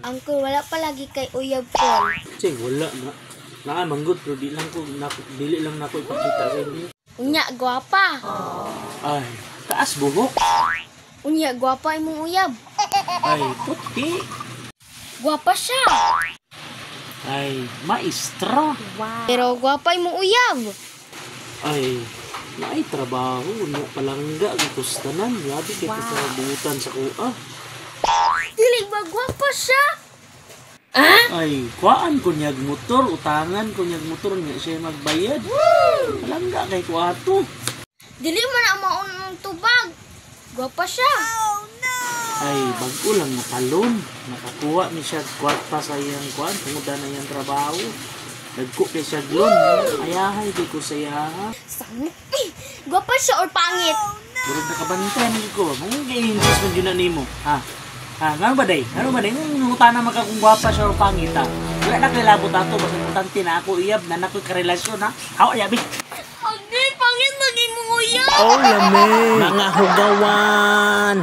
Angkol, wala pa lagi kay uyab ko. Che, wala na. Manggod pero dili lang nako ipakita sa inyo. Unya, gwapa. Ay, taas buhok. Unya, gwapa imong uyab. Ay, puti. Gwapa siya. Ay, maestra. Pero gwapa imong uyab. Ay, naay trabaho. Na palangga, gustanan. Labi kayo sa buutan sa kuha. Dili ba gwapa siya? Ay, kuhaan ko niyag motor, utangan ko niyag motor niya siya magbayad. Palangga kay kuato. Dili man na maunong tubag. Gwapa siya. Ay, bago lang nakalon. Nakakuha ni siya kwarta sa iyang kuhaan. Tungod na iyang trabaho. Nagko kay siya glon. Ayahay, di ko sayaha. Sangit eh. Gwapa siya or pangit? Burog nakabantayan ko. Mga i-insist mo dyan na nimo. Ha? Ha? Nga ba day? Ano ba day? Ngutan na kung gwapa siya o pangit ha? Wala na kilabot ato. Basta importante na ako iyab. Na nako'y karelasyon ha? Hawa yabi. Agay, pangit maging mo uyab. Oh, lame. Mga hugawan.